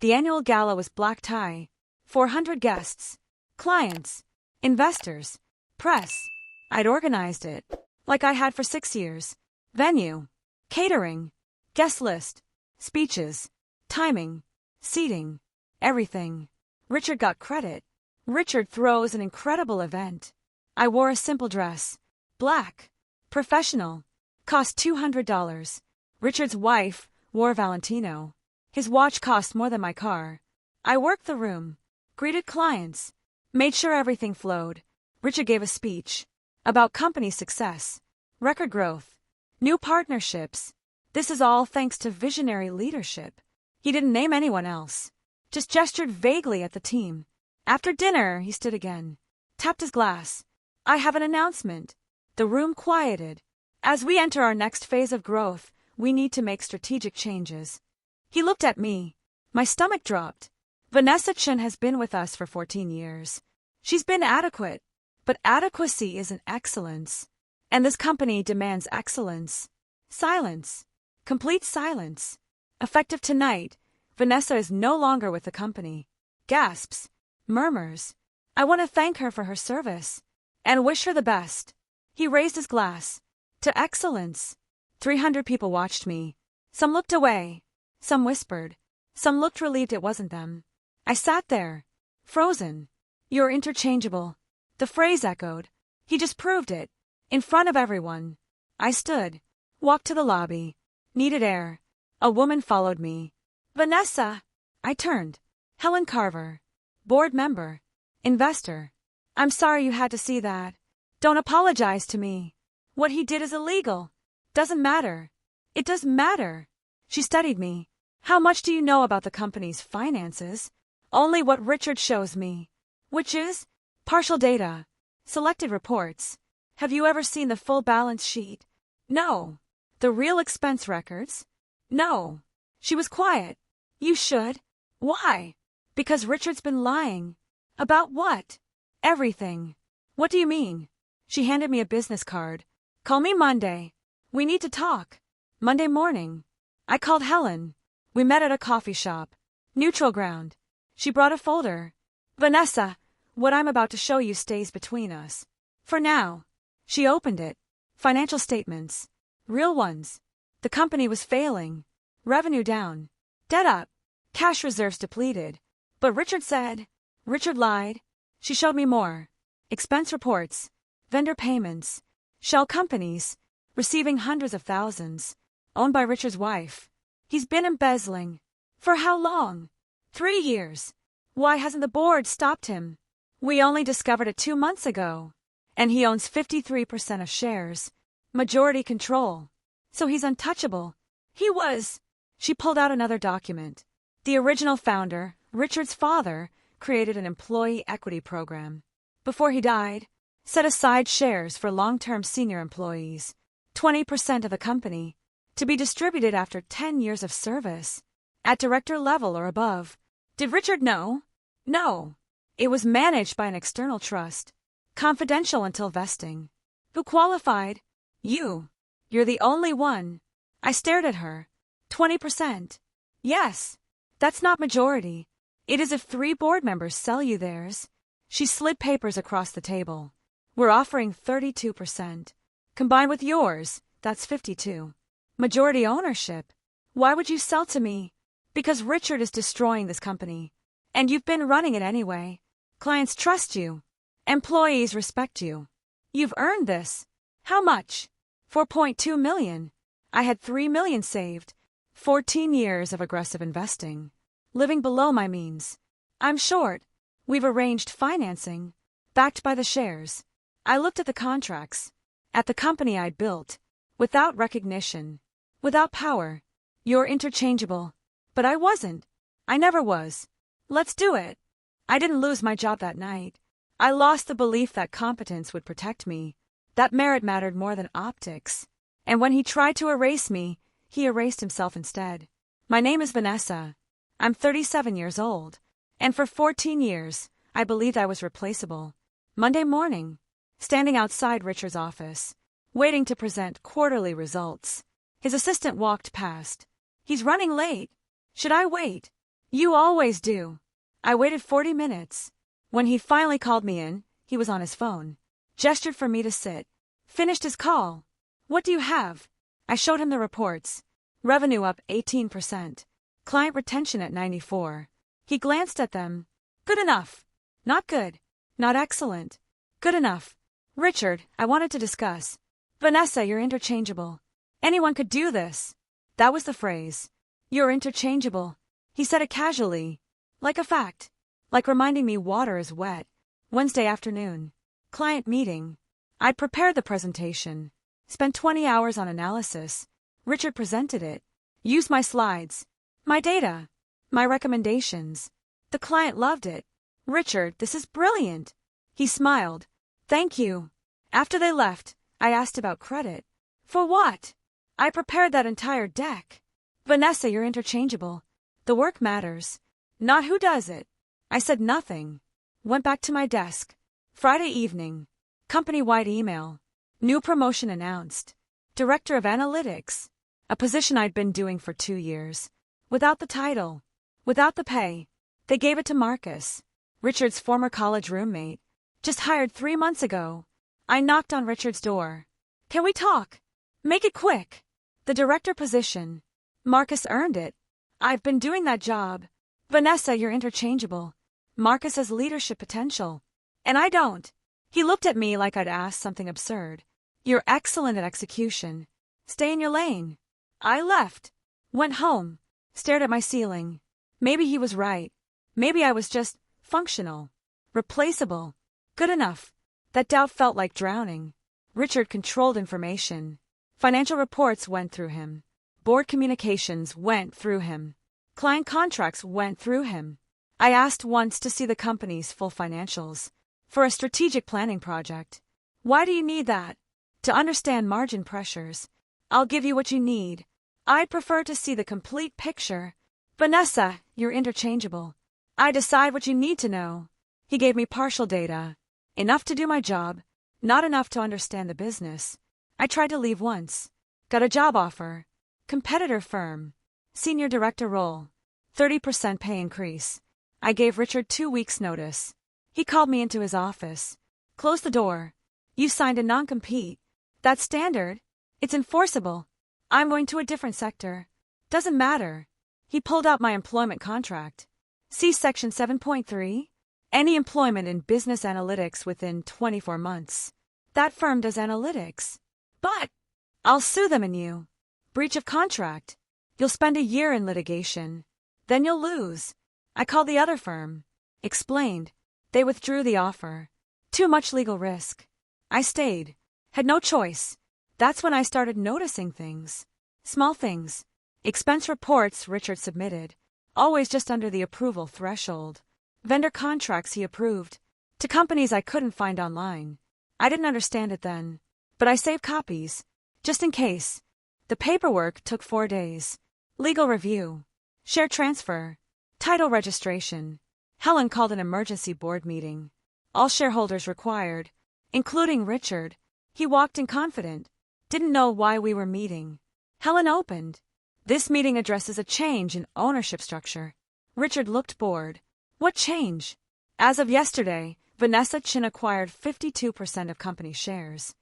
The annual gala was black tie, 400 guests, clients, investors, press. I'd organized it, like I had for 6 years. Venue, catering, guest list, speeches, timing, seating, everything. Richard got credit. Richard throws an incredible event. I wore a simple dress. Black. Professional. Cost $200. Richard's wife wore Valentino. His watch cost more than my car. I worked the room. Greeted clients. Made sure everything flowed. Richard gave a speech. About company success. Record growth. New partnerships. This is all thanks to visionary leadership. He didn't name anyone else. Just gestured vaguely at the team. After dinner, he stood again. Tapped his glass. I have an announcement. The room quieted. As we enter our next phase of growth, we need to make strategic changes. He looked at me. My stomach dropped. Vanessa Chen has been with us for 14 years. She's been adequate. But adequacy isn't excellence. And this company demands excellence. Silence. Complete silence. Effective tonight, Vanessa is no longer with the company. Gasps. Murmurs. I want to thank her for her service. And wish her the best. He raised his glass. To excellence. 300 people watched me. Some looked away. Some whispered. Some looked relieved it wasn't them. I sat there. Frozen. You're interchangeable. The phrase echoed. He just proved it. In front of everyone. I stood. Walked to the lobby. Needed air. A woman followed me. Vanessa. I turned. Helen Carver. Board member. Investor. I'm sorry you had to see that. Don't apologize to me. What he did is illegal. Doesn't matter. It does matter. She studied me. How much do you know about the company's finances? Only what Richard shows me. Which is? Partial data. Selected reports. Have you ever seen the full balance sheet? No. The real expense records? No. She was quiet. You should. Why? Because Richard's been lying. About what? Everything. What do you mean? She handed me a business card. Call me Monday. We need to talk. Monday morning. I called Helen. We met at a coffee shop. Neutral ground. She brought a folder. Vanessa, what I'm about to show you stays between us. For now. She opened it. Financial statements. Real ones. The company was failing. Revenue down. Debt up. Cash reserves depleted. But Richard said. Richard lied. She showed me more. Expense reports. Vendor payments. Shell companies. Receiving hundreds of thousands. Owned by Richard's wife. He's been embezzling. For how long? 3 years. Why hasn't the board stopped him? We only discovered it 2 months ago. And he owns 53% of shares. Majority control. So he's untouchable. He was. She pulled out another document. The original founder, Richard's father, created an employee equity program. Before he died, set aside shares for long-term senior employees, 20% of the company, to be distributed after 10 years of service, at director level or above. Did Richard know? No. It was managed by an external trust, confidential until vesting. Who qualified? You. You're the only one. I stared at her. 20%. Yes. That's not majority. It is if 3 board members sell you theirs. She slid papers across the table. We're offering 32%. Combined with yours, that's 52. Majority ownership. Why would you sell to me? Because Richard is destroying this company. And you've been running it anyway. Clients trust you. Employees respect you. You've earned this. How much? 4.2 million. I had 3 million saved. 14 years of aggressive investing. Living below my means. I'm short. We've arranged financing. Backed by the shares. I looked at the contracts. At the company I'd built. Without recognition. Without power. You're interchangeable. But I wasn't. I never was. Let's do it. I didn't lose my job that night. I lost the belief that competence would protect me. That merit mattered more than optics. And when he tried to erase me, he erased himself instead. My name is Vanessa. I'm 37 years old. And for 14 years, I believed I was replaceable. Monday morning, standing outside Richard's office, waiting to present quarterly results. His assistant walked past. He's running late. Should I wait? You always do. I waited 40 minutes. When he finally called me in, he was on his phone. Gestured for me to sit. Finished his call. What do you have? I showed him the reports. Revenue up 18%. Client retention at 94. He glanced at them. Good enough. Not good. Not excellent. Good enough. Richard, I wanted to discuss. Vanessa, you're interchangeable. Anyone could do this. That was the phrase. You're interchangeable. He said it casually. Like a fact. Like reminding me water is wet. Wednesday afternoon. Client meeting. I'd prepared the presentation. Spent 20 hours on analysis. Richard presented it. Used my slides. My data. My recommendations. The client loved it. Richard, this is brilliant. He smiled. Thank you. After they left, I asked about credit. For what? I prepared that entire deck. Vanessa, you're interchangeable. The work matters. Not who does it. I said nothing. Went back to my desk. Friday evening. Company-wide email. New promotion announced. Director of Analytics. A position I'd been doing for 2 years. Without the title. Without the pay. They gave it to Marcus. Richard's former college roommate. Just hired 3 months ago. I knocked on Richard's door. Can we talk? Make it quick. The director position. Marcus earned it. I've been doing that job. Vanessa, you're interchangeable. Marcus has leadership potential. And I don't. He looked at me like I'd asked something absurd. You're excellent at execution. Stay in your lane. I left. Went home. Stared at my ceiling. Maybe he was right. Maybe I was just functional. Replaceable. Good enough. That doubt felt like drowning. Richard controlled information. Financial reports went through him. Board communications went through him. Client contracts went through him. I asked once to see the company's full financials. For a strategic planning project. Why do you need that? To understand margin pressures. I'll give you what you need. I'd prefer to see the complete picture. Vanessa, you're interchangeable. I decide what you need to know. He gave me partial data. Enough to do my job. Not enough to understand the business. I tried to leave once. Got a job offer. Competitor firm. Senior director role. 30% pay increase. I gave Richard 2 weeks' notice. He called me into his office. Closed the door. You signed a non-compete. That's standard. It's enforceable. I'm going to a different sector. Doesn't matter. He pulled out my employment contract. See Section 7.3? Any employment in business analytics within 24 months. That firm does analytics. But I'll sue them and you. Breach of contract. You'll spend a year in litigation. Then you'll lose. I called the other firm. Explained. They withdrew the offer. Too much legal risk. I stayed. Had no choice. That's when I started noticing things. Small things. Expense reports Richard submitted. Always just under the approval threshold. Vendor contracts he approved. To companies I couldn't find online. I didn't understand it then. But I saved copies. Just in case. The paperwork took 4 days. Legal review. Share transfer. Title registration. Helen called an emergency board meeting. All shareholders required. Including Richard. He walked in confident. Didn't know why we were meeting. Helen opened. This meeting addresses a change in ownership structure. Richard looked bored. What change? As of yesterday, Vanessa Chin acquired 52% of company shares.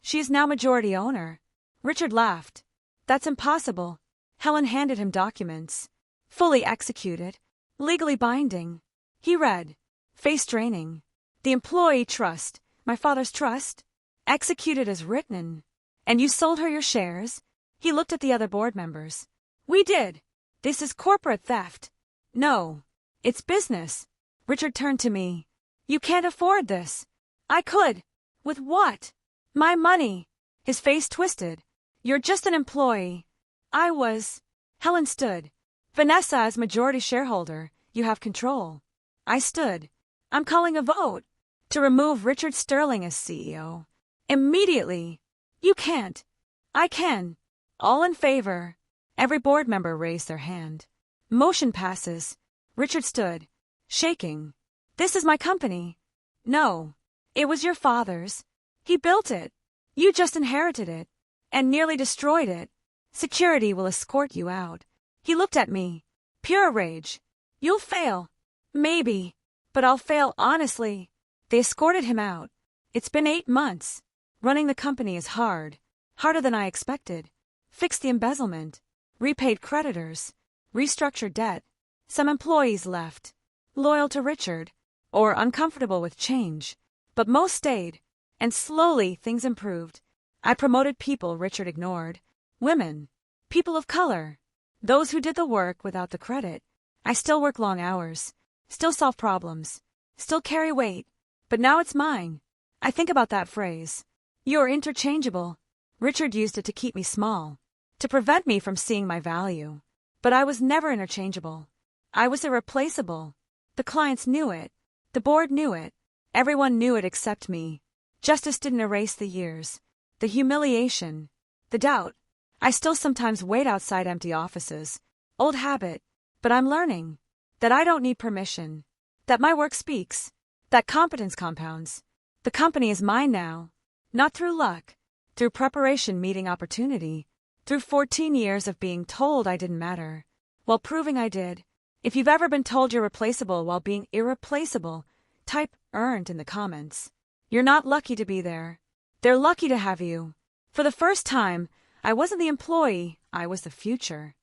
She is now majority owner. Richard laughed. That's impossible. Helen handed him documents. Fully executed. Legally binding. He read. Face draining. The employee trust. My father's trust. Executed as written. And you sold her your shares? He looked at the other board members. We did. This is corporate theft. No. It's business. Richard turned to me. You can't afford this. I could. With what? My money. His face twisted. You're just an employee. I was. Helen stood. Vanessa, as majority shareholder, you have control. I stood. I'm calling a vote. To remove Richard Sterling as CEO. Immediately. You can't. I can. All in favor. Every board member raised their hand. Motion passes. Richard stood. Shaking. This is my company. No. It was your father's. He built it. You just inherited it. And nearly destroyed it. Security will escort you out. He looked at me. Pure rage. You'll fail. Maybe. But I'll fail honestly. They escorted him out. It's been 8 months. Running the company is hard. Harder than I expected. Fixed the embezzlement. Repaid creditors. Restructured debt. Some employees left. Loyal to Richard. Or uncomfortable with change. But most stayed. And slowly things improved. I promoted people Richard ignored. Women. People of color. Those who did the work without the credit. I still work long hours. Still solve problems. Still carry weight. But now it's mine. I think about that phrase. You're interchangeable. Richard used it to keep me small. To prevent me from seeing my value. But I was never interchangeable. I was irreplaceable. The clients knew it. The board knew it. Everyone knew it except me. Justice didn't erase the years. The humiliation. The doubt. I still sometimes wait outside empty offices. Old habit. But I'm learning. That I don't need permission. That my work speaks. That competence compounds. The company is mine now. Not through luck. Through preparation meeting opportunity. Through 14 years of being told I didn't matter. While proving I did. If you've ever been told you're replaceable while being irreplaceable, type earned in the comments. You're not lucky to be there. They're lucky to have you. For the first time, I wasn't the employee, I was the future.